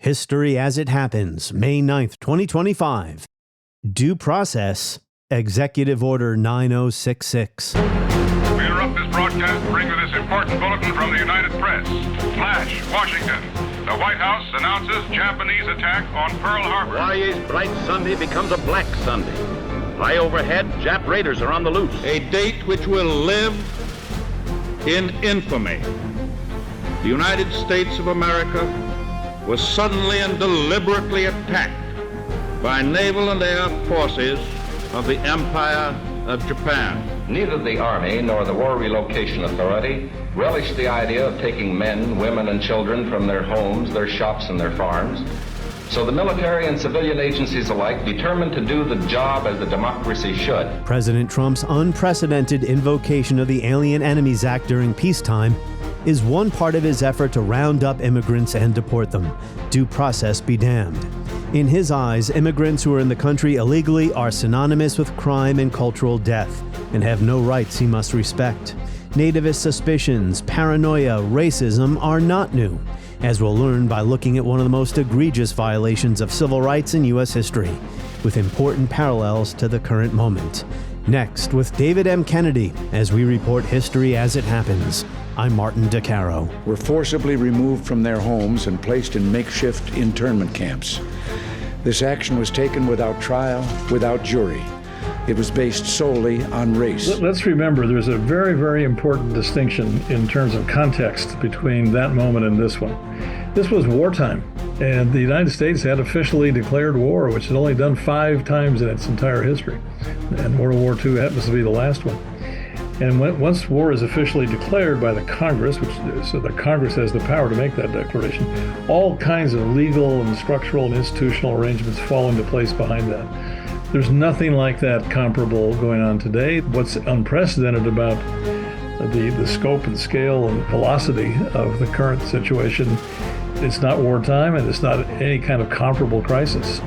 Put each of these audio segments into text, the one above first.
History as It Happens, May 9th, 2025. Due Process, Executive Order 9066. We interrupt this broadcast to bring you this important bulletin from the United Press. Flash, Washington. The White House announces Japanese attack on Pearl Harbor. Hawaii's bright Sunday becomes a black Sunday. High overhead, Jap raiders are on the loose. A date which will live in infamy. The United States of America was suddenly and deliberately attacked by naval and air forces of the Empire of Japan. Neither the Army nor the War Relocation Authority relished the idea of taking men, women, and children from their homes, their shops, and their farms. So the military and civilian agencies alike determined to do the job as a democracy should. President Trump's unprecedented invocation of the Alien Enemies Act during peacetime is one part of his effort to round up immigrants and deport them. Due process be damned. In his eyes, immigrants who are in the country illegally are synonymous with crime and cultural death and have no rights he must respect. Nativist suspicions, paranoia, racism are not new, as we'll learn by looking at one of the most egregious violations of civil rights in U.S. history, with important parallels to the current moment. Next, with David M. Kennedy, as we report history as it happens. I'm Martin DeCaro. Were forcibly removed from their homes and placed in makeshift internment camps. This action was taken without trial, without jury. It was based solely on race. Let's remember there's a very, very important distinction in terms of context between that moment and this one. This was wartime, and the United States had officially declared war, which had only done 5 times in its entire history. And World War II happens to be the last one. And once war is officially declared by the Congress, so the Congress has the power to make that declaration, all kinds of legal and structural and institutional arrangements fall into place behind that. There's nothing like that comparable going on today. What's unprecedented about the scope and scale and velocity of the current situation, it's not wartime and it's not any kind of comparable crisis.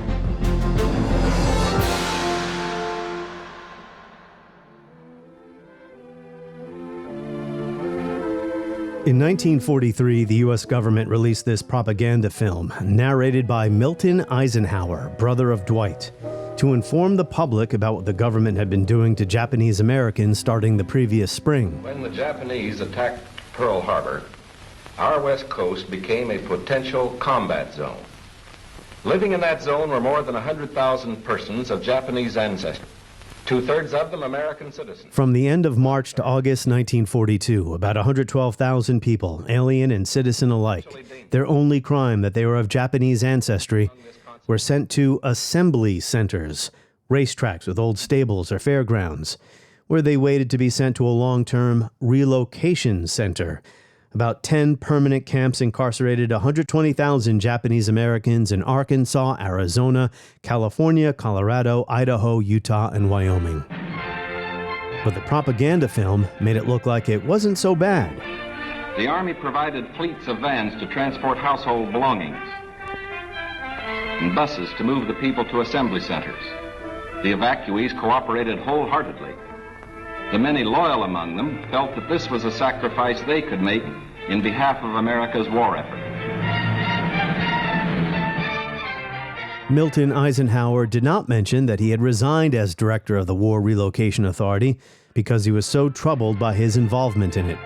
In 1943, the U.S. government released this propaganda film, narrated by Milton Eisenhower, brother of Dwight, to inform the public about what the government had been doing to Japanese Americans starting the previous spring. When the Japanese attacked Pearl Harbor, our west coast became a potential combat zone. Living in that zone were more than 100,000 persons of Japanese ancestry. 2/3 of them American citizens. From the end of March to August 1942, about 112,000 people, alien and citizen alike, their only crime that they were of Japanese ancestry, were sent to assembly centers, racetracks with old stables or fairgrounds, where they waited to be sent to a long-term relocation center. About 10 permanent camps incarcerated 120,000 Japanese Americans in Arkansas, Arizona, California, Colorado, Idaho, Utah, and Wyoming. But the propaganda film made it look like it wasn't so bad. The Army provided fleets of vans to transport household belongings and buses to move the people to assembly centers. The evacuees cooperated wholeheartedly. The many loyal among them felt that this was a sacrifice they could make in behalf of America's war effort. Milton Eisenhower did not mention that he had resigned as director of the War Relocation Authority because he was so troubled by his involvement in it.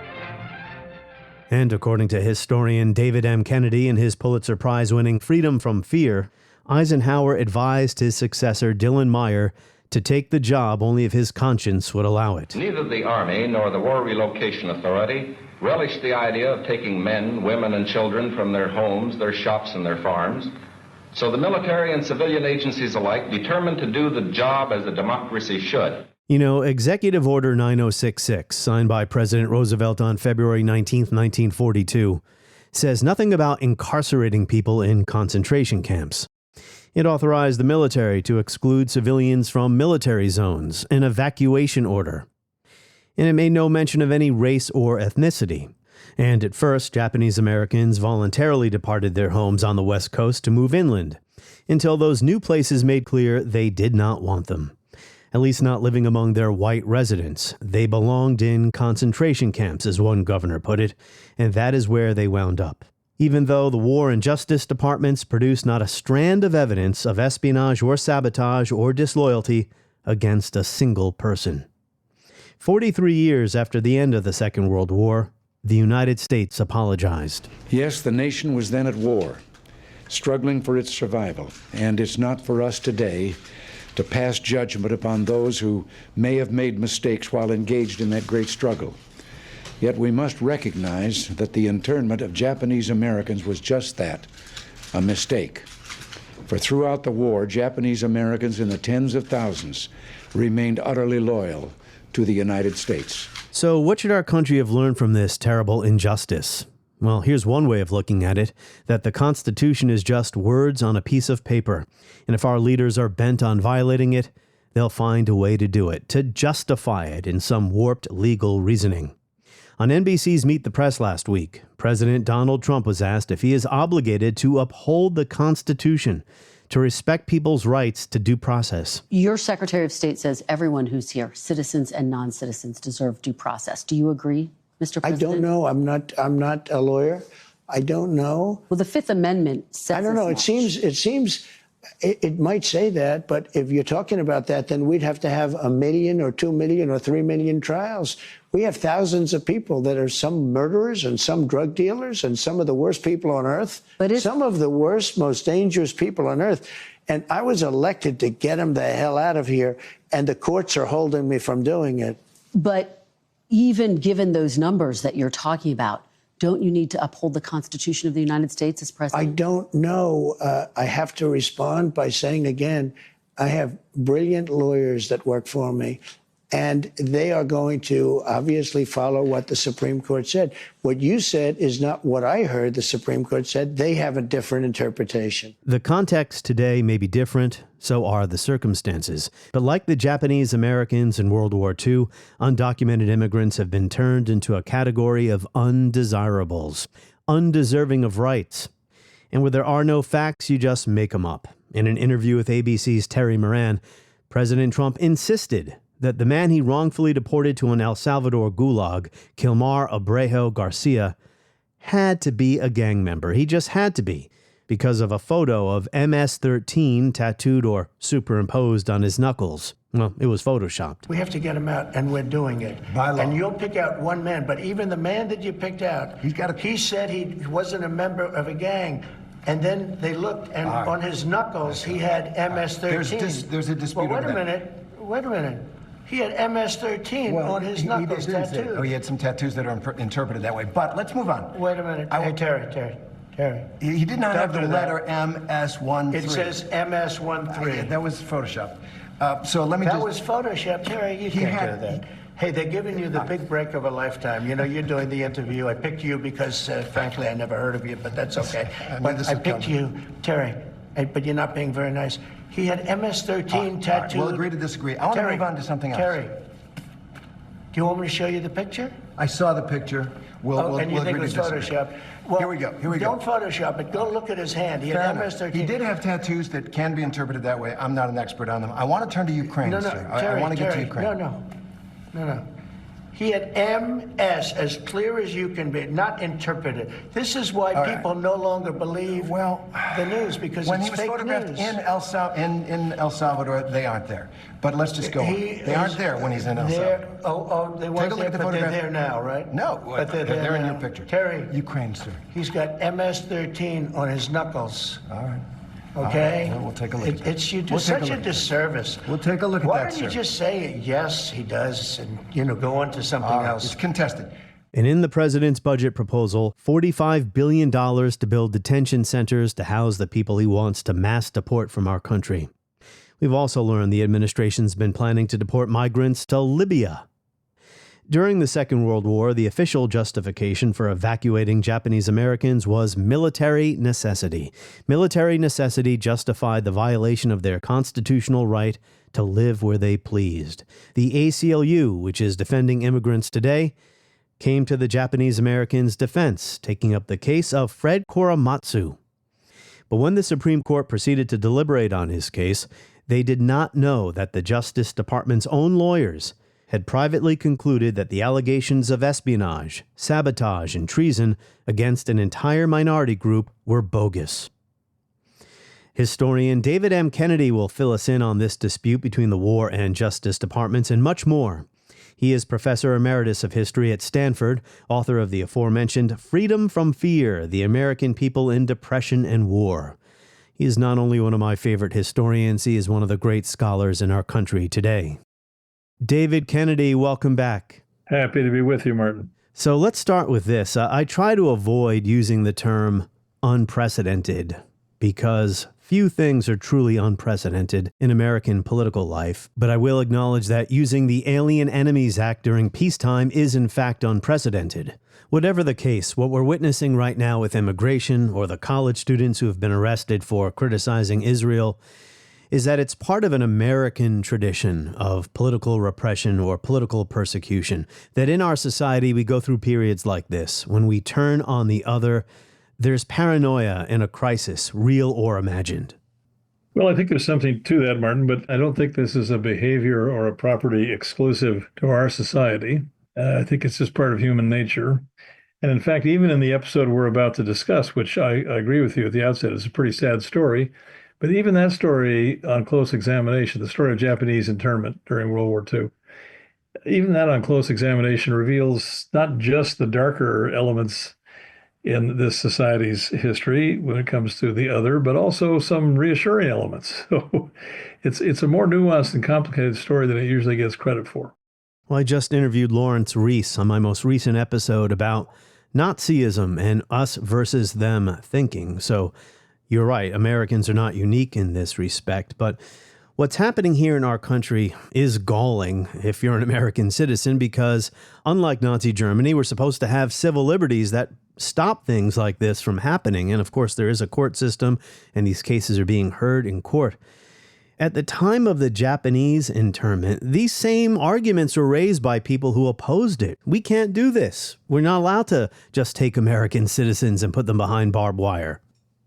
And according to historian David M. Kennedy in his Pulitzer Prize-winning Freedom from Fear, Eisenhower advised his successor, Dylan Meyer, to take the job only if his conscience would allow it. Neither the Army nor the War Relocation Authority relished the idea of taking men, women, and children from their homes, their shops, and their farms. So the military and civilian agencies alike determined to do the job as a democracy should. You know, Executive Order 9066, signed by President Roosevelt on February 19, 1942, says nothing about incarcerating people in concentration camps. It authorized the military to exclude civilians from military zones, an evacuation order. And it made no mention of any race or ethnicity. And at first, Japanese Americans voluntarily departed their homes on the West Coast to move inland, until those new places made clear they did not want them. At least not living among their white residents. They belonged in concentration camps, as one governor put it, and that is where they wound up. even though the War and Justice Departments produced not a strand of evidence of espionage or sabotage or disloyalty against a single person. 43 years after the end of the Second World War, the United States apologized. Yes, the nation was then at war, struggling for its survival, and it's not for us today to pass judgment upon those who may have made mistakes while engaged in that great struggle. Yet we must recognize that the internment of Japanese Americans was just that, a mistake. For throughout the war, Japanese Americans in the tens of thousands remained utterly loyal to the United States. So what should our country have learned from this terrible injustice? Well, here's one way of looking at it, that the Constitution is just words on a piece of paper. And if our leaders are bent on violating it, they'll find a way to do it, to justify it in some warped legal reasoning. On NBC's Meet the Press last week, President Donald Trump was asked if he is obligated to uphold the Constitution, to respect people's rights to due process. Your Secretary of State says everyone who's here, citizens and non-citizens, deserve due process. Do you agree, Mr. President? I don't know. I'm not a lawyer. I don't know. Well, the Fifth Amendment says I don't know. as It might say that, but if you're talking about that, then we'd have to have 1 million or 2 million or 3 million trials. We have thousands of people that are some murderers and some drug dealers and some of the worst people on earth. Some of the worst, most dangerous people on earth. And I was elected to get them the hell out of here, and the courts are holding me from doing it. But even given those numbers that you're talking about, don't you need to uphold the Constitution of the United States as president? I don't know. I have to respond by saying again, I have brilliant lawyers that work for me, and they are going to obviously follow what the Supreme Court said. What you said is not what I heard the Supreme Court said. They have a different interpretation. The context today may be different, so are the circumstances. But like the Japanese Americans in World War II, undocumented immigrants have been turned into a category of undesirables, undeserving of rights. And where there are no facts, you just make them up. In an interview with ABC's Terry Moran, President Trump insisted that the man he wrongfully deported to an El Salvador gulag, Kilmar Abrejo Garcia, had to be a gang member. He just had to be, because of a photo of MS-13 tattooed or superimposed on his knuckles. Well, it was photoshopped. We have to get him out, and we're doing it. By law. And you'll pick out one man, but even the man that you picked out, he said he wasn't a member of a gang. And then they looked, and on his knuckles, he had MS-13. There's a dispute Well, over wait a minute. He had MS-13 on his knuckles tattooed. Oh, he had some tattoos that are interpreted that way. But let's move on. Wait a minute. Hey, Terry. He did not have the letter MS-13. It says MS-13. That was Photoshop. So let me That was Photoshop. Terry, you can't do that. Hey, they're giving you the big break of a lifetime. You know, you're doing the interview. I picked you because, frankly, I never heard of you, but that's okay. But I picked you, Terry, but you're not being very nice. He had MS-13 tattooed. Right, we'll agree to disagree. I want to move on to something else. Terry, do you want me to show you the picture? I saw the picture. We'll and you think it was Photoshop? Well, here we go. Don't Photoshop it. Go look at his hand. He had MS-13. He did have tattoos that can be interpreted that way. I'm not an expert on them. I want to turn to Ukraine, sir. Terry, I want to get to Ukraine. No. He had MS, as clear as you can be, not interpreted. This is why people no longer believe the news, because when it's he was fake photographed news. in El Salvador, they aren't there. But let's just go on. They aren't there when he's in El Salvador. They weren't there, but they're there now, right? No, but they're there in now. your picture. Terry. Ukraine, sir. He's got MS-13 on his knuckles. All right. Okay? Well, we'll take a look at that. You do such a disservice. We'll take a look at that, Why don't you sir. just say, yes, he does, and, go on to something else? It's contested. And in the president's budget proposal, $45 billion to build detention centers to house the people he wants to mass deport from our country. We've also learned the administration's been planning to deport migrants to Libya. During the Second World War, the official justification for evacuating Japanese Americans was military necessity. Military necessity justified the violation of their constitutional right to live where they pleased. The ACLU, which is defending immigrants today, came to the Japanese Americans' defense, taking up the case of Fred Korematsu. But when the Supreme Court proceeded to deliberate on his case, they did not know that the Justice Department's own lawyers had privately concluded that the allegations of espionage, sabotage, and treason against an entire minority group were bogus. Historian David M. Kennedy will fill us in on this dispute between the War and Justice Departments and much more. He is Professor Emeritus of History at Stanford, author of the aforementioned Freedom from Fear, The American People in Depression and War. He is not only one of my favorite historians, he is one of the great scholars in our country today. David Kennedy, welcome back. Happy to be with you, Martin. So let's start with this. I try to avoid using the term unprecedented because few things are truly unprecedented in American political life, but I will acknowledge that using the Alien Enemies Act during peacetime is in fact unprecedented. Whatever the case, what we're witnessing right now with immigration or the college students who have been arrested for criticizing Israel is that it's part of an American tradition of political repression or political persecution, that in our society we go through periods like this. When we turn on the other, there's paranoia and a crisis, real or imagined. Well, I think there's something to that, Martin, but I don't think this is a behavior or a property exclusive to our society. I think it's just part of human nature. And in fact, even in the episode we're about to discuss, which I agree with you at the outset, is a pretty sad story, but even that story on close examination, the story of Japanese internment during World War II, even that on close examination reveals not just the darker elements in this society's history when it comes to the other, but also some reassuring elements. So it's a more nuanced and complicated story than it usually gets credit for. Well, I just interviewed Lawrence Rees on my most recent episode about Nazism and us versus them thinking. So you're right, Americans are not unique in this respect, but what's happening here in our country is galling if you're an American citizen because, unlike Nazi Germany, we're supposed to have civil liberties that stop things like this from happening. And of course, there is a court system, and these cases are being heard in court. At the time of the Japanese internment, these same arguments were raised by people who opposed it. We can't do this. We're not allowed to just take American citizens and put them behind barbed wire.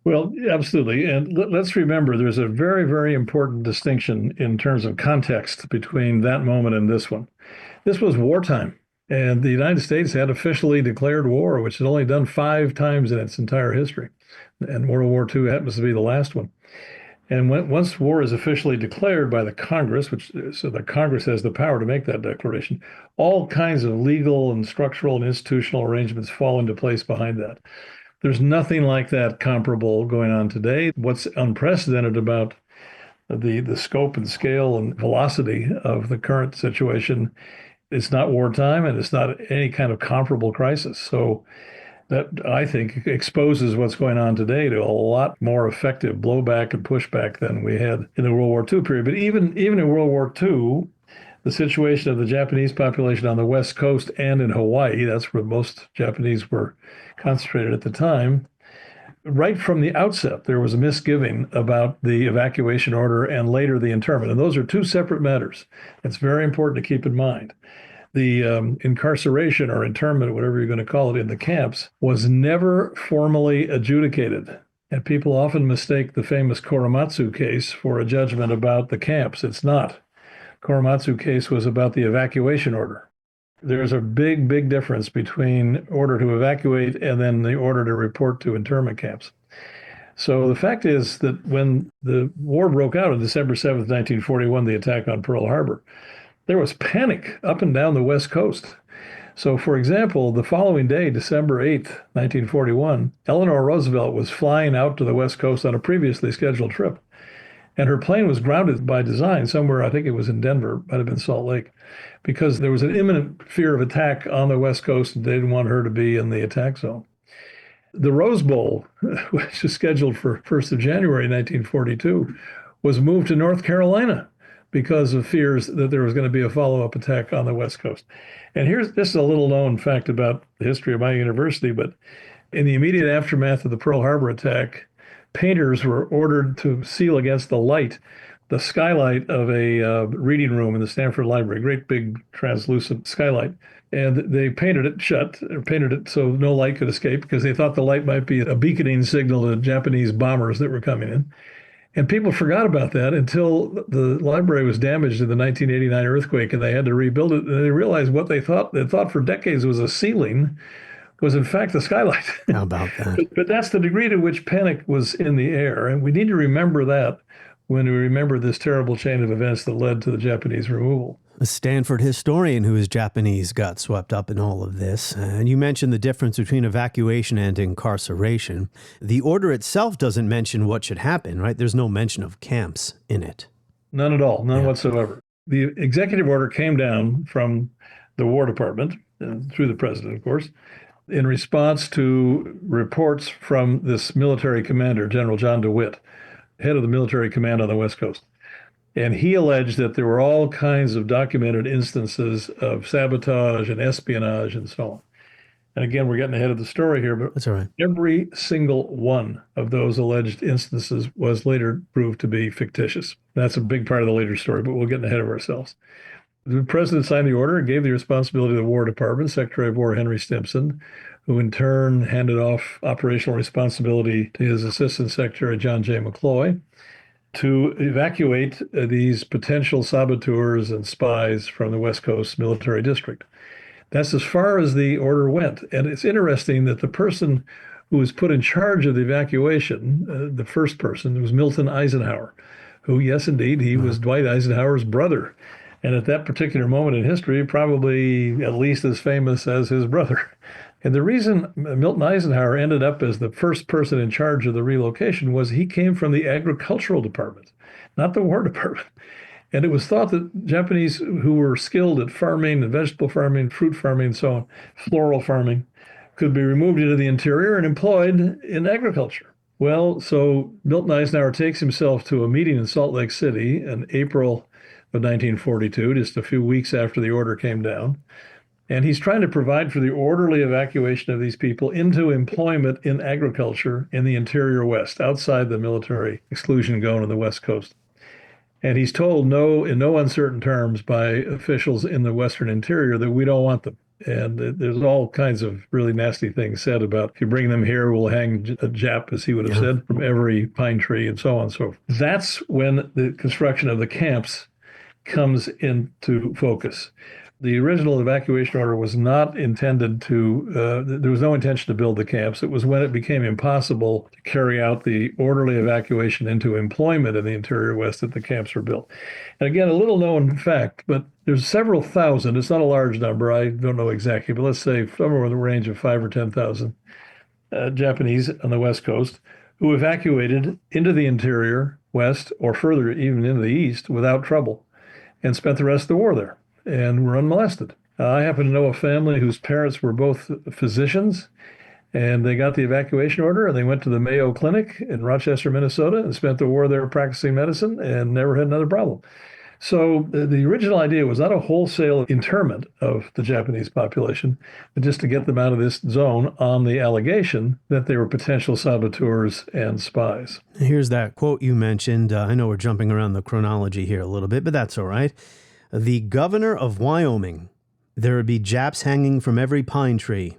Well, absolutely. And let's remember there's a very, very important distinction in terms of context between that moment and this one. This was wartime, and the United States had officially declared war, which it only done 5 times in its entire history. And World War II happens to be the last one. And once war is officially declared by the Congress, so the Congress has the power to make that declaration, all kinds of legal and structural and institutional arrangements fall into place behind that. There's nothing like that comparable going on today. What's unprecedented about the scope and scale and velocity of the current situation, it's not wartime and it's not any kind of comparable crisis. So that, I think, exposes what's going on today to a lot more effective blowback and pushback than we had in the World War II period. But even in World War II, the situation of the Japanese population on the West Coast and in Hawaii, that's where most Japanese were concentrated at the time, right from the outset, there was a misgiving about the evacuation order and later the internment. And those are 2 separate matters. It's very important to keep in mind. The incarceration or internment, whatever you're going to call it, in the camps was never formally adjudicated. And people often mistake the famous Korematsu case for a judgment about the camps. It's not. Korematsu case was about the evacuation order. There's a big, big difference between order to evacuate and then the order to report to internment camps. So the fact is that when the war broke out on December 7th, 1941, the attack on Pearl Harbor, there was panic up and down the West Coast. So, for example, the following day, December 8th, 1941, Eleanor Roosevelt was flying out to the West Coast on a previously scheduled trip. And her plane was grounded by design somewhere, I think it was in Denver, might have been Salt Lake, because there was an imminent fear of attack on the West Coast, and they didn't want her to be in the attack zone. The Rose Bowl, which is scheduled for 1st of January 1942, was moved to North Carolina because of fears that there was going to be a follow-up attack on the West Coast. And this is a little-known fact about the history of my university, but in the immediate aftermath of the Pearl Harbor attack, painters were ordered to seal against the light the skylight of a reading room in the Stanford Library, great big translucent skylight. And they painted it shut, or painted it so no light could escape because they thought the light might be a beaconing signal to Japanese bombers that were coming in. And people forgot about that until the library was damaged in the 1989 earthquake and they had to rebuild it. And they realized what they thought for decades was a ceiling was in fact a skylight. How about that? But that's the degree to which panic was in the air. And we need to remember that when we remember this terrible chain of events that led to the Japanese removal. A Stanford historian who is Japanese got swept up in all of this. And you mentioned the difference between evacuation and incarceration. The order itself doesn't mention what should happen, right? There's no mention of camps in it. None at all, none whatsoever. The executive order came down from the War Department, through the president, of course, in response to reports from this military commander, General John DeWitt, head of the military command on the West Coast. And he alleged that there were all kinds of documented instances of sabotage and espionage and so on. And again, we're getting ahead of the story here, but that's all right. Every single one of those alleged instances was later proved to be fictitious. That's a big part of the later story, but we're getting ahead of ourselves. The president signed the order and gave the responsibility to the War Department, Secretary of War Henry Stimson, who in turn handed off operational responsibility to his Assistant Secretary, John J. McCloy, to evacuate these potential saboteurs and spies from the West Coast Military District. That's as far as the order went. And it's interesting that the person who was put in charge of the evacuation, the first person, was Milton Eisenhower, who, yes, indeed, he was Dwight Eisenhower's brother. And at that particular moment in history, probably at least as famous as his brother. And the reason Milton Eisenhower ended up as the first person in charge of the relocation was he came from the agricultural department, not the War Department. And it was thought that Japanese who were skilled at farming and vegetable farming, fruit farming, and so on, floral farming, could be removed into the interior and employed in agriculture. Well, so Milton Eisenhower takes himself to a meeting in Salt Lake City in April of 1942, just a few weeks after the order came down. And he's trying to provide for the orderly evacuation of these people into employment in agriculture in the interior West, outside the military exclusion zone on the West Coast. And he's told in no uncertain terms by officials in the Western interior that we don't want them. And there's all kinds of really nasty things said about, if you bring them here, we'll hang a Jap, as he would have said, from every pine tree and so on and so forth. That's when the construction of the camps comes into focus. The original evacuation order was not intended to, there was no intention to build the camps. It was when it became impossible to carry out the orderly evacuation into employment in the interior West that the camps were built. And again, a little known fact, but there's several thousand, it's not a large number, I don't know exactly, but let's say somewhere in the range of 5,000 or 10,000 Japanese on the West Coast who evacuated into the interior West or further even into the East without trouble and spent the rest of the war there and were unmolested. I happen to know a family whose parents were both physicians, and they got the evacuation order, and they went to the Mayo Clinic in Rochester, Minnesota, and spent the war there practicing medicine and never had another problem. So the original idea was not a wholesale internment of the Japanese population, but just to get them out of this zone on the allegation that they were potential saboteurs and spies. Here's that quote you mentioned. I know we're jumping around the chronology here a little bit, but that's all right. The governor of Wyoming, there would be Japs hanging from every pine tree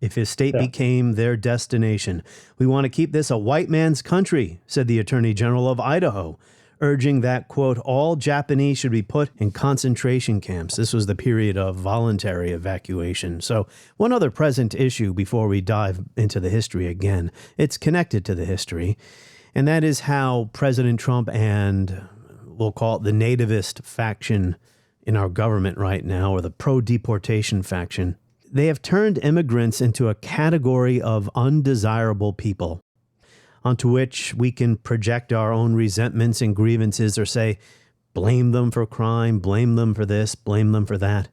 if his state became their destination. We want to keep this a white man's country, said the Attorney General of Idaho, urging that, quote, all Japanese should be put in concentration camps. This was the period of voluntary evacuation. So one other present issue before we dive into the history again, it's connected to the history, and that is how President Trump and we'll call it the nativist faction in our government right now, or the pro-deportation faction, they have turned immigrants into a category of undesirable people onto which we can project our own resentments and grievances or say, blame them for crime, blame them for this, blame them for that.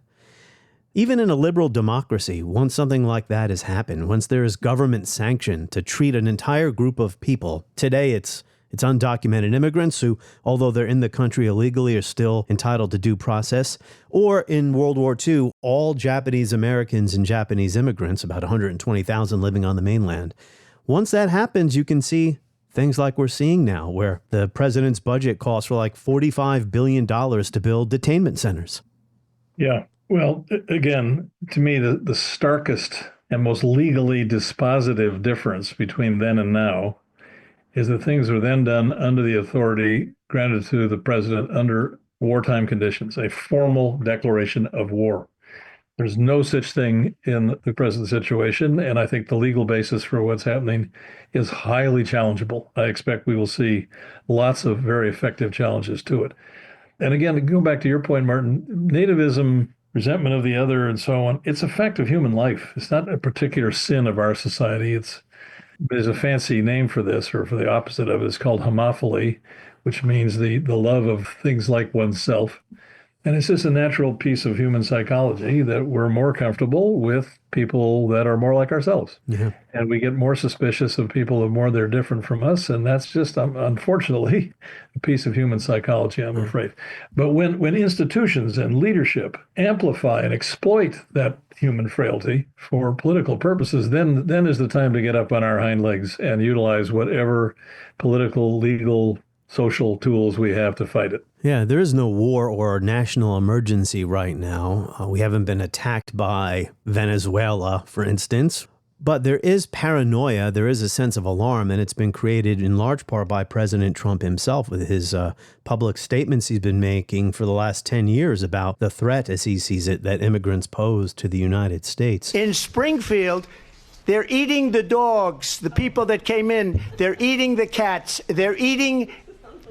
Even in a liberal democracy, once something like that has happened, once there is government sanction to treat an entire group of people, today it's undocumented immigrants who, although they're in the country illegally, are still entitled to due process. Or in World War II, all Japanese Americans and Japanese immigrants, about 120,000 living on the mainland. Once that happens, you can see things like we're seeing now, where the president's budget calls for like $45 billion to build detainment centers. Yeah. Well, again, to me, the starkest and most legally dispositive difference between then and now is that things are then done under the authority granted to the president under wartime conditions, a formal declaration of war. There's no such thing in the present situation, and I think the legal basis for what's happening is highly challengeable. I expect we will see lots of very effective challenges to it. And again, to go back to your point, Martin, nativism, resentment of the other, and so on, it's a fact of human life. It's not a particular sin of our society. There's a fancy name for this, or for the opposite of it. It's called homophily, which means the love of things like oneself. And it's just a natural piece of human psychology that we're more comfortable with people that are more like ourselves. Yeah. And we get more suspicious of people the more they're different from us. And that's just, unfortunately, a piece of human psychology, I'm afraid. But when institutions and leadership amplify and exploit that human frailty for political purposes, then is the time to get up on our hind legs and utilize whatever political, legal, social tools we have to fight it. Yeah, there is no war or national emergency right now. We haven't been attacked by Venezuela, for instance. But there is paranoia, there is a sense of alarm, and it's been created in large part by President Trump himself with his public statements he's been making for the last 10 years about the threat, as he sees it, that immigrants pose to the United States. In Springfield, they're eating the dogs, the people that came in. They're eating the cats. They're eating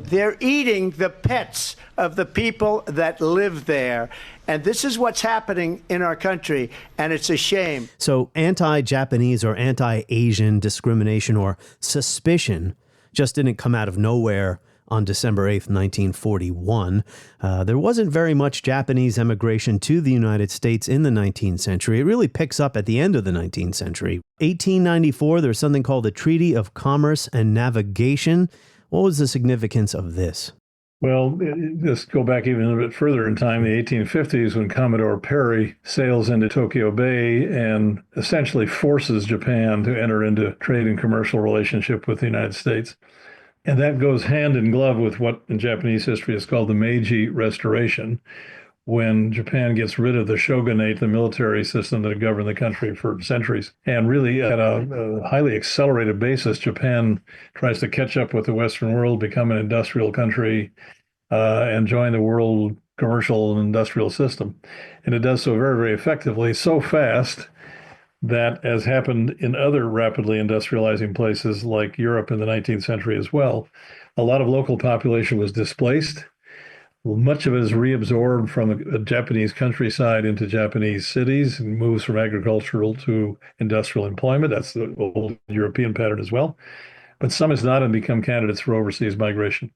the pets of the people that live there. And this is what's happening in our country, and it's a shame. So anti-Japanese or anti-Asian discrimination or suspicion just didn't come out of nowhere on December 8th, 1941. There wasn't very much Japanese emigration to the United States in the 19th century. It really picks up at the end of the 19th century. 1894, there's something called the Treaty of Commerce and Navigation. What was the significance of this? Well, just go back even a bit further in time, the 1850s, when Commodore Perry sails into Tokyo Bay and essentially forces Japan to enter into trade and commercial relationship with the United States. And that goes hand in glove with what in Japanese history is called the Meiji Restoration, when Japan gets rid of the shogunate, the military system that had governed the country for centuries. And really, at a highly accelerated basis, Japan tries to catch up with the Western world, become an industrial country, and join the world commercial and industrial system. And it does so very, very effectively, so fast that, as happened in other rapidly industrializing places like Europe in the 19th century as well, a lot of local population was displaced. Much of it is reabsorbed from a Japanese countryside into Japanese cities and moves from agricultural to industrial employment. That's the old European pattern as well. But some is not and become candidates for overseas migration.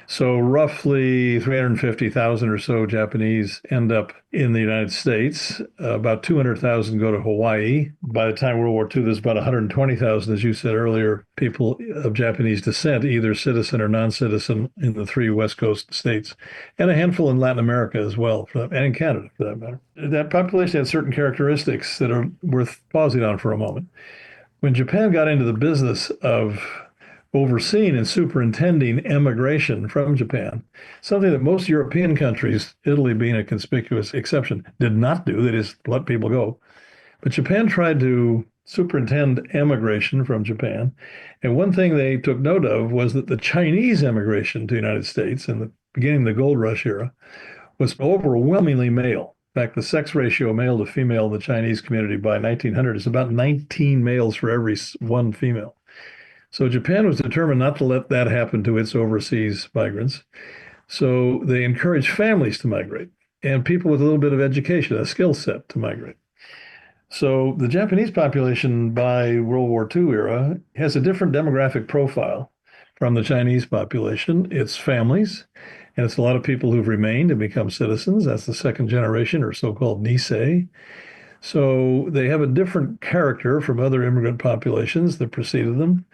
So roughly 350,000 or so Japanese end up in the United States. About 200,000 go to Hawaii. By the time World War II, there's about 120,000, as you said earlier, people of Japanese descent, either citizen or non-citizen, in the 3 West Coast states, and a handful in Latin America as well, and in Canada, for that matter. That population had certain characteristics that are worth pausing on for a moment. When Japan got into the business of overseeing and superintending emigration from Japan, something that most European countries, Italy being a conspicuous exception, did not do. They just let people go. But Japan tried to superintend emigration from Japan. And one thing they took note of was that the Chinese emigration to the United States in the beginning of the gold rush era was overwhelmingly male. In fact, the sex ratio male to female in the Chinese community by 1900 is about 19 males for every 1 female. So Japan was determined not to let that happen to its overseas migrants. So they encouraged families to migrate and people with a little bit of education, a skill set to migrate. So the Japanese population by World War II era has a different demographic profile from the Chinese population. It's families, and it's a lot of people who've remained and become citizens. That's the second generation, or so-called Nisei. So they have a different character from other immigrant populations that preceded them.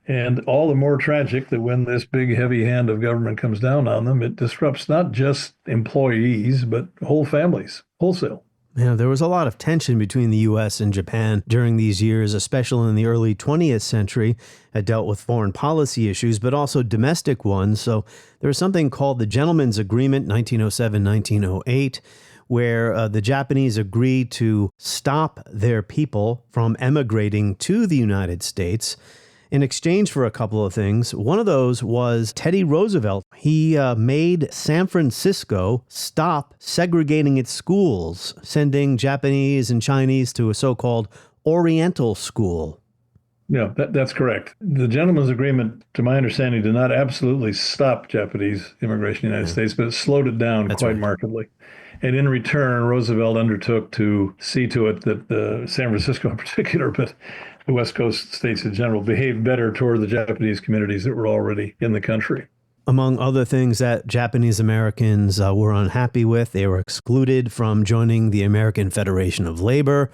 And all the more tragic that when this big, heavy hand of government comes down on them, it disrupts not just employees, but whole families, wholesale. Yeah, there was a lot of tension between the U.S. and Japan during these years, especially in the early 20th century. It dealt with foreign policy issues, but also domestic ones. So there was something called the Gentleman's Agreement, 1907-1908, where the Japanese agreed to stop their people from emigrating to the United States. in exchange for a couple of things. One of those was Teddy Roosevelt. He made San Francisco stop segregating its schools, sending Japanese and Chinese to a so-called Oriental school. Yeah, that's correct. The gentleman's agreement, to my understanding, did not absolutely stop Japanese immigration in the United States, but it slowed it down quite markedly. And in return, Roosevelt undertook to see to it that San Francisco in particular, but the West Coast states in general, behaved better toward the Japanese communities that were already in the country. Among other things that Japanese Americans were unhappy with, they were excluded from joining the American Federation of Labor.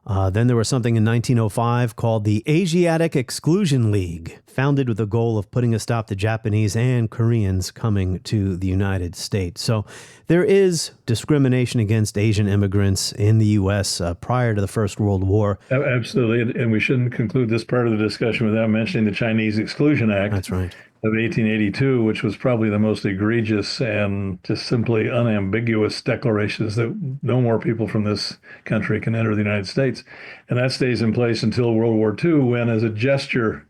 Then there was something in 1905 called the Asiatic Exclusion League, founded with the goal of putting a stop to Japanese and Koreans coming to the United States. So there is discrimination against Asian immigrants in the U.S. Prior to the First World War. Absolutely. And we shouldn't conclude this part of the discussion without mentioning the Chinese Exclusion Act. That's right. Of 1882, which was probably the most egregious and just simply unambiguous declarations that no more people from this country can enter the United States. And that stays in place until World War II, when, as a gesture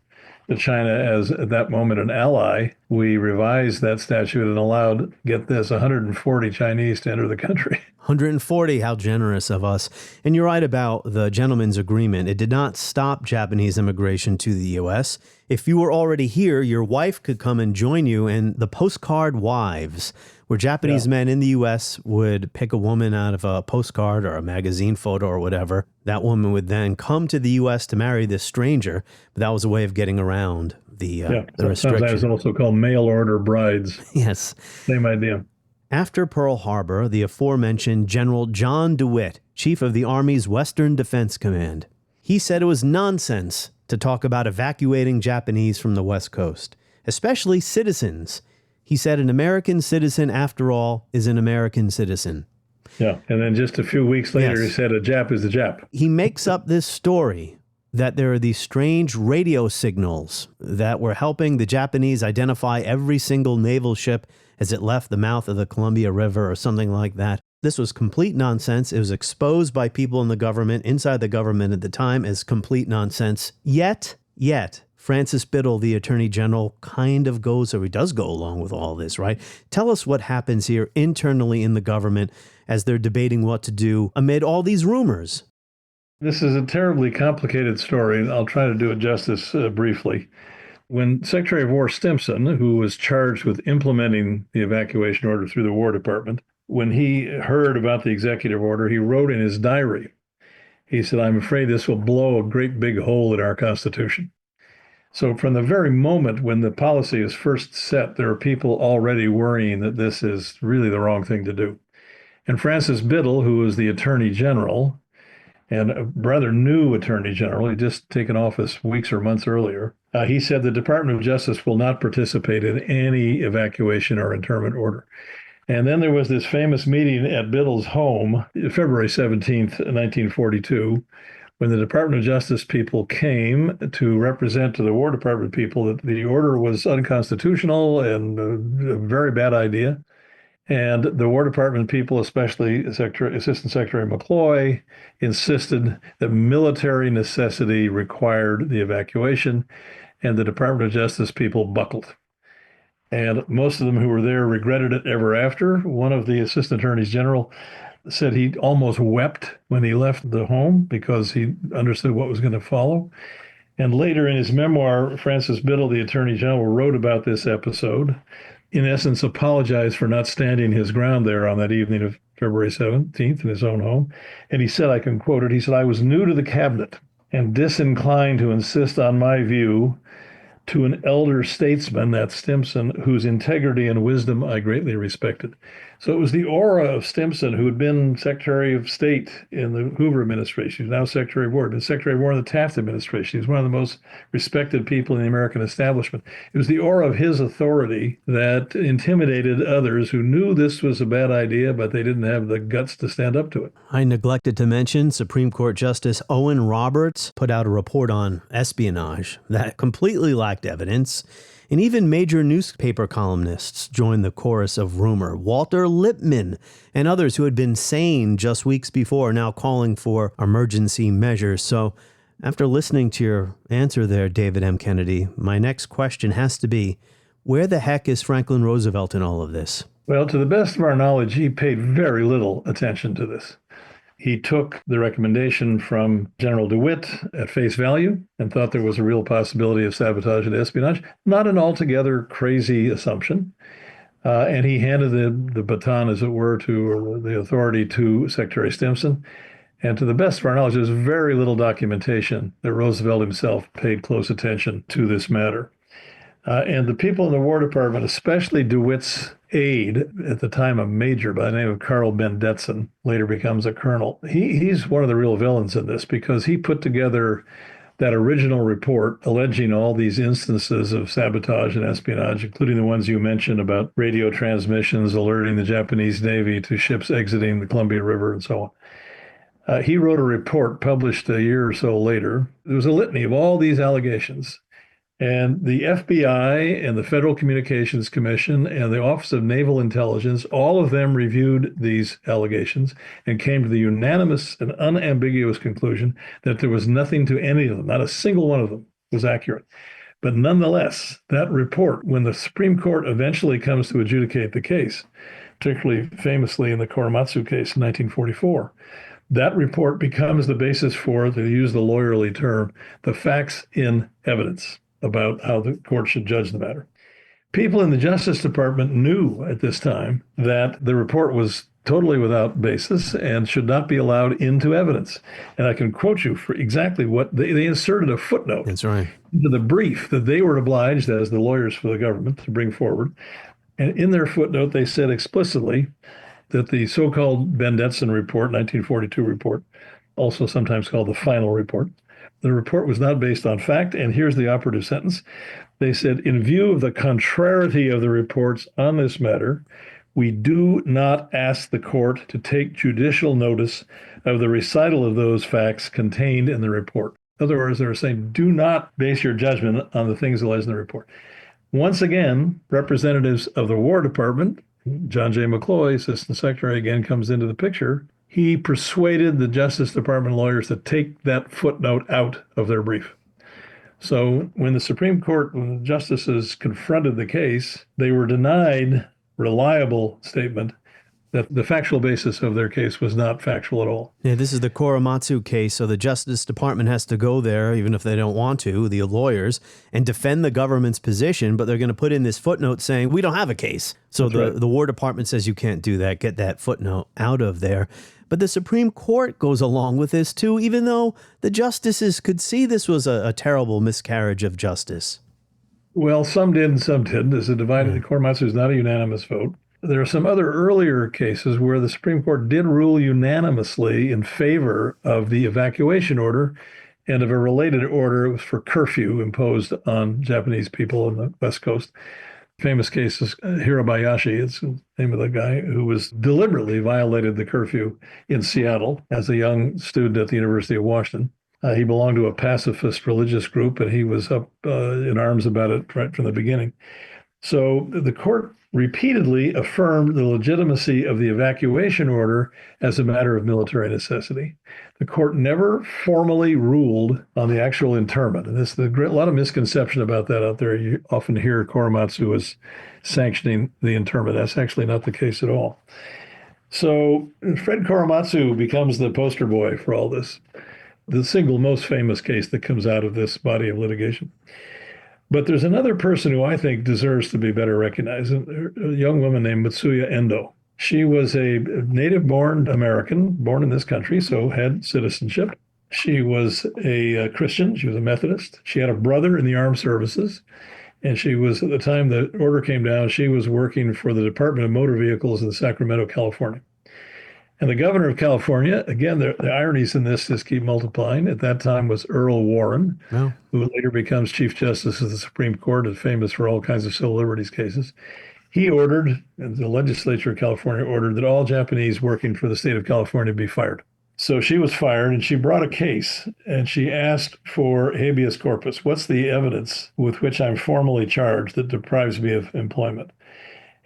to China as at that moment an ally, we revised that statute and allowed, get this, 140 Chinese to enter the country. 140, how generous of us. And you're right about the gentleman's agreement. It did not stop Japanese immigration to the U.S. If you were already here, your wife could come and join you, and the postcard wives, where Japanese men in the U.S. would pick a woman out of a postcard or a magazine photo or whatever. That woman would then come to the U.S. to marry this stranger, but that was a way of getting around the restriction. Sometimes also called mail order brides. Yes. Same idea. After Pearl Harbor, the aforementioned General John DeWitt, chief of the Army's Western Defense Command, he said it was nonsense to talk about evacuating Japanese from the West Coast, especially citizens. He said an American citizen, after all, is an American citizen. Yeah, and then just a few weeks later, he said a Jap is a Jap. He makes up this story that there are these strange radio signals that were helping the Japanese identify every single naval ship as it left the mouth of the Columbia River or something like that. This was complete nonsense. It was exposed by people in the government, inside the government at the time, as complete nonsense. Yet, Francis Biddle, the Attorney General, kind of goes, or he does go along with all this, right? Tell us what happens here internally in the government as they're debating what to do amid all these rumors. This is a terribly complicated story, and I'll try to do it justice briefly. When Secretary of War Stimson, who was charged with implementing the evacuation order through the War Department, when he heard about the executive order, he wrote in his diary, he said, "I'm afraid this will blow a great big hole in our Constitution." So from the very moment when the policy is first set, there are people already worrying that this is really the wrong thing to do. And Francis Biddle, who was the Attorney General, and a rather new Attorney General, he'd just taken office weeks or months earlier, he said the Department of Justice will not participate in any evacuation or internment order. And then there was this famous meeting at Biddle's home, February 17th, 1942, when the Department of Justice people came to represent to the War Department people that the order was unconstitutional and a very bad idea. And the War Department people, especially Assistant Secretary McCloy, insisted that military necessity required the evacuation, and the Department of Justice people buckled. And most of them who were there regretted it ever after. One of the Assistant Attorneys General said he almost wept when he left the home because he understood what was going to follow. And later in his memoir, Francis Biddle, the Attorney General, wrote about this episode, in essence apologized for not standing his ground there on that evening of February 17th in his own home. And he said, I can quote it, he said, "I was new to the cabinet and disinclined to insist on my view to an elder statesman, that's Stimson, whose integrity and wisdom I greatly respected." So it was the aura of Stimson, who had been Secretary of State in the Hoover administration. He's now Secretary of War, been Secretary of War in the Taft administration. He's one of the most respected people in the American establishment. It was the aura of his authority that intimidated others who knew this was a bad idea, but they didn't have the guts to stand up to it. I neglected to mention Supreme Court Justice Owen Roberts put out a report on espionage that completely lacked evidence. And even major newspaper columnists joined the chorus of rumor. Walter Lippmann and others who had been sane just weeks before are now calling for emergency measures. So After listening to your answer there, David M. Kennedy, my next question has to be, where the heck is Franklin Roosevelt in all of this? Well, to the best of our knowledge, he paid very little attention to this. He took the recommendation from General DeWitt at face value and thought there was a real possibility of sabotage and espionage. Not an altogether crazy assumption. And he handed the baton, as it were, to the authority to Secretary Stimson. And to the best of our knowledge, there's very little documentation that Roosevelt himself paid close attention to this matter. And the people in the War Department, especially DeWitt's aide, at the time a major by the name of Carl Bendetson, later becomes a colonel. He's one of the real villains in this because he put together that original report alleging all these instances of sabotage and espionage, including the ones you mentioned about radio transmissions alerting the Japanese Navy to ships exiting the Columbia River and so on. He wrote a report published a year or so later. There was a litany of all these allegations. And the FBI and the Federal Communications Commission and the Office of Naval Intelligence, all of them reviewed these allegations and came to the unanimous and unambiguous conclusion that there was nothing to any of them, not a single one of them was accurate. But nonetheless, that report, when the Supreme Court eventually comes to adjudicate the case, particularly famously in the Korematsu case in 1944, that report becomes the basis for, to use the lawyerly term, the facts in evidence about how the court should judge the matter. People in the Justice Department knew at this time that the report was totally without basis and should not be allowed into evidence. And I can quote you for exactly what they inserted a footnote. That's right. Into the brief that they were obliged as the lawyers for the government to bring forward. And in their footnote, they said explicitly that the so-called Bendetson report, 1942 report, also sometimes called the final report, the report was not based on fact, and here's the operative sentence. They said, in view of the contrariety of the reports on this matter, we do not ask the court to take judicial notice of the recital of those facts contained in the report. In other words, they were saying, do not base your judgment on the things alleged in the report. Once again, representatives of the War Department, John J. McCloy, Assistant Secretary, again comes into the picture. He persuaded the Justice Department lawyers to take that footnote out of their brief. So when the Supreme Court, when the justices confronted the case, they were denied reliable statement that the factual basis of their case was not factual at all. Yeah, this is the Korematsu case, so the Justice Department has to go there, even if they don't want to, the lawyers, and defend the government's position, but they're going to put in this footnote saying, we don't have a case. So the War Department says you can't do that, get that footnote out of there. But the Supreme Court goes along with this too, even though the justices could see this was a terrible miscarriage of justice. Well, some did and some didn't. As a divided, Korematsu is not a unanimous vote. There are some other earlier cases where the Supreme Court did rule unanimously in favor of the evacuation order and of a related order. It was for curfew imposed on Japanese people on the West Coast. Famous case is Hirabayashi. It's the name of the guy who was deliberately violated the curfew in Seattle as a young student at the University of Washington. He belonged to a pacifist religious group, and he was up in arms about it right from the beginning. So the court repeatedly affirmed the legitimacy of the evacuation order as a matter of military necessity. The court never formally ruled on the actual internment. And there's a lot of misconception about that out there. You often hear Korematsu as sanctioning the internment. That's actually not the case at all. So Fred Korematsu becomes the poster boy for all this, the single most famous case that comes out of this body of litigation. But there's another person who I think deserves to be better recognized, a young woman named Mitsuya Endo. She was a native-born American, born in this country, so had citizenship. She was a Christian. She was a Methodist. She had a brother in the armed services. And she was, at the time the order came down, she was working for the Department of Motor Vehicles in Sacramento, California. And the governor of California, again, the ironies in this just keep multiplying, at that time was Earl Warren, who later becomes Chief Justice of the Supreme Court and famous for all kinds of civil liberties cases. He ordered, and the legislature of California ordered, that all Japanese working for the state of California be fired. So she was fired, and she brought a case, and she asked for habeas corpus. What's the evidence with which I'm formally charged that deprives me of employment?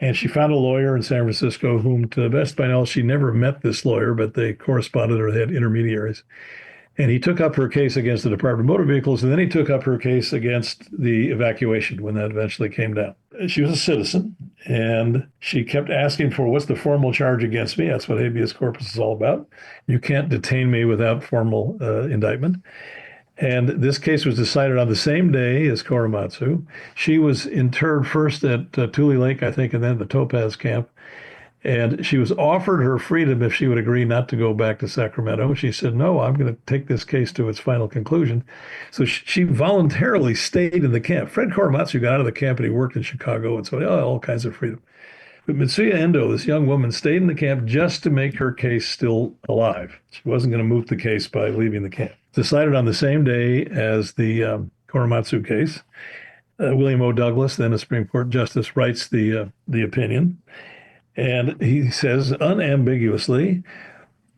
And she found a lawyer in San Francisco whom, to the best of my knowledge, she never met this lawyer, but they corresponded or they had intermediaries. And he took up her case against the Department of Motor Vehicles, and then he took up her case against the evacuation when that eventually came down. She was a citizen, and she kept asking for, what's the formal charge against me? That's what habeas corpus is all about. You can't detain me without formal indictment. And this case was decided on the same day as Korematsu. She was interred first at Tule Lake, I think, and then the Topaz camp. And she was offered her freedom if she would agree not to go back to Sacramento. She said, no, I'm going to take this case to its final conclusion. So she voluntarily stayed in the camp. Fred Korematsu got out of the camp and he worked in Chicago, and so all kinds of freedom. But Mitsuya Endo, this young woman, stayed in the camp just to make her case still alive. She wasn't going to moot the case by leaving the camp. Decided on the same day as the Korematsu case. William O. Douglas, then a Supreme Court justice, writes the opinion. And he says unambiguously,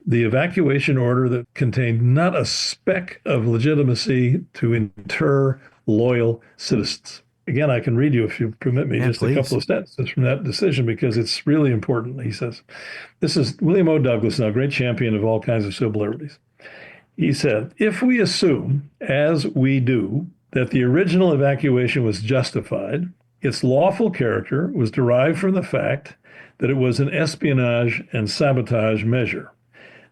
the evacuation order that contained not a speck of legitimacy to inter loyal citizens. Again, I can read you, if you permit me, just please. A couple of sentences from that decision, because it's really important. He says, this is William O. Douglas, now a great champion of all kinds of civil liberties. He said, if we assume, as we do, that the original evacuation was justified, its lawful character was derived from the fact that it was an espionage and sabotage measure,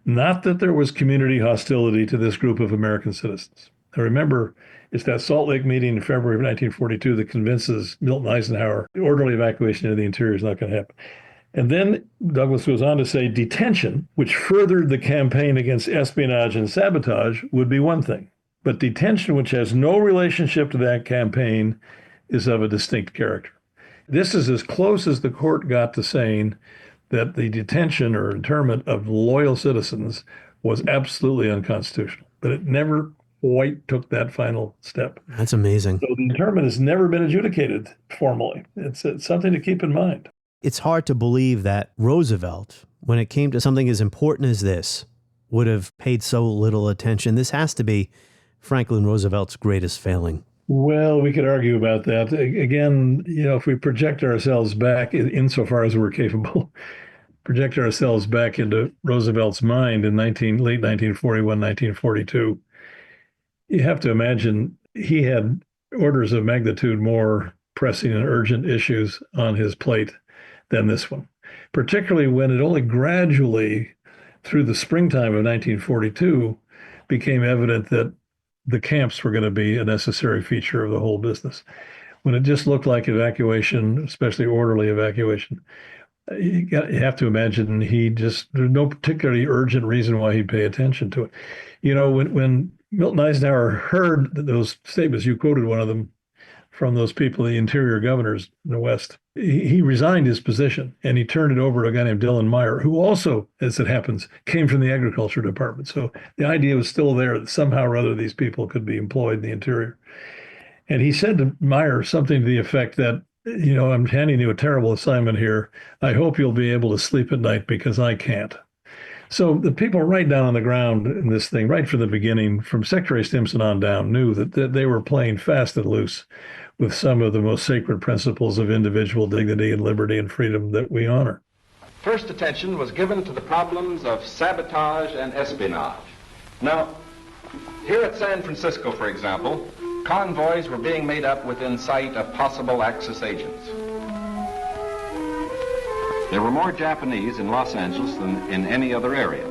not that there was community hostility to this group of American citizens. Now remember, it's that Salt Lake meeting in February of 1942 that convinces Milton Eisenhower the orderly evacuation into the interior is not going to happen. And then Douglas goes on to say detention, which furthered the campaign against espionage and sabotage, would be one thing. But detention, which has no relationship to that campaign, is of a distinct character. This is as close as the court got to saying that the detention or internment of loyal citizens was absolutely unconstitutional, but it never quite took that final step. That's amazing. So the internment has never been adjudicated formally. It's something to keep in mind. It's hard to believe that Roosevelt, when it came to something as important as this, would have paid so little attention. This has to be Franklin Roosevelt's greatest failing. Well, we could argue about that. Again, if we project ourselves back, insofar as we're capable, project ourselves back into Roosevelt's mind in late 1941, 1942, you have to imagine he had orders of magnitude more pressing and urgent issues on his plate than this one, particularly when it only gradually, through the springtime of 1942, became evident that the camps were going to be a necessary feature of the whole business. When it just looked like evacuation, especially orderly evacuation, you have to imagine there's no particularly urgent reason why he'd pay attention to it. When Milton Eisenhower heard those statements, you quoted one of them from those people, the interior governors in the West, he resigned his position and he turned it over to a guy named Dillon Meyer, who also, as it happens, came from the agriculture department. So the idea was still there that somehow or other these people could be employed in the interior. And he said to Meyer something to the effect that, I'm handing you a terrible assignment here. I hope you'll be able to sleep at night because I can't. So the people right down on the ground in this thing, right from the beginning, from Secretary Stimson on down, knew that they were playing fast and loose with some of the most sacred principles of individual dignity and liberty and freedom that we honor. First attention was given to the problems of sabotage and espionage. Now, here at San Francisco, for example, convoys were being made up within sight of possible Axis agents. There were more Japanese in Los Angeles than in any other area.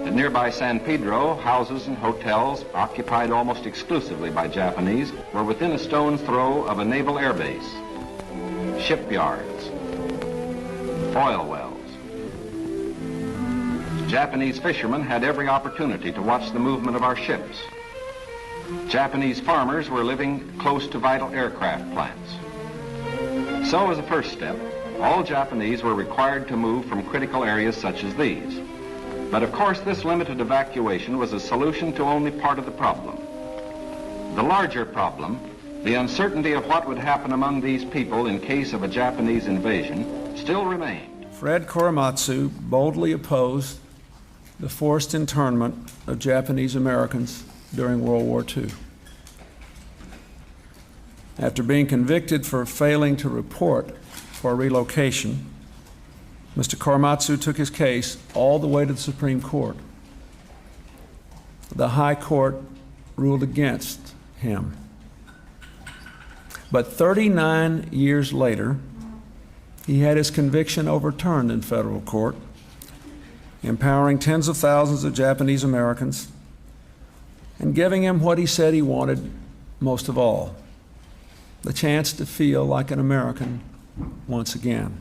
At nearby San Pedro, houses and hotels occupied almost exclusively by Japanese were within a stone's throw of a naval air base, shipyards, oil wells. Japanese fishermen had every opportunity to watch the movement of our ships. Japanese farmers were living close to vital aircraft plants. So as a first step, all Japanese were required to move from critical areas such as these. But of course, this limited evacuation was a solution to only part of the problem. The larger problem, the uncertainty of what would happen among these people in case of a Japanese invasion, still remained. Fred Korematsu boldly opposed the forced internment of Japanese Americans during World War II. After being convicted for failing to report for relocation, Mr. Korematsu took his case all the way to the Supreme Court. the High Court ruled against him. But 39 years later, he had his conviction overturned in federal court, empowering tens of thousands of Japanese Americans and giving him what he said he wanted most of all, the chance to feel like an American once again.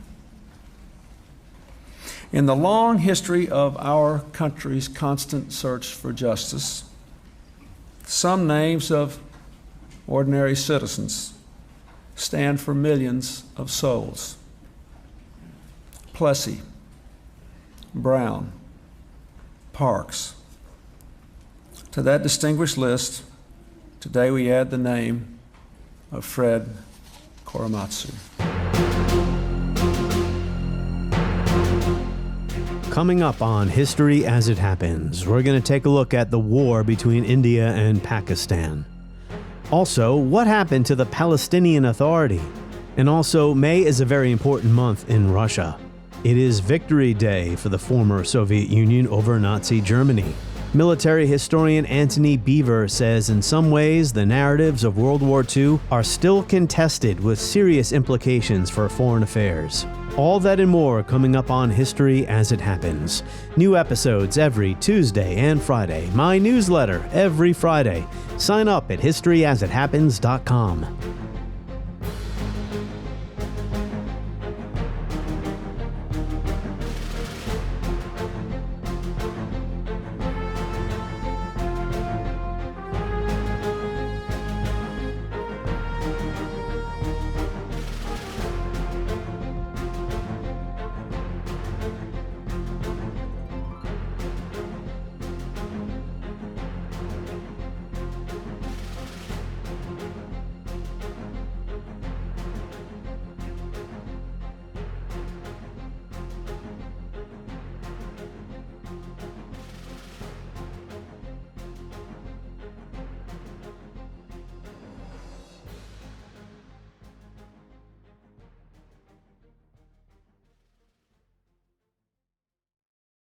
In the long history of our country's constant search for justice, some names of ordinary citizens stand for millions of souls. Plessy, Brown, Parks. To that distinguished list, today we add the name of Fred Korematsu. Coming up on History as It Happens, we're going to take a look at the war between India and Pakistan. Also, what happened to the Palestinian Authority? And also, May is a very important month in Russia. It is Victory Day for the former Soviet Union over Nazi Germany. Military historian Antony Beevor says in some ways the narratives of World War II are still contested with serious implications for foreign affairs. All that and more coming up on History as It Happens. New episodes every Tuesday and Friday. My newsletter every Friday. Sign up at historyasithappens.com.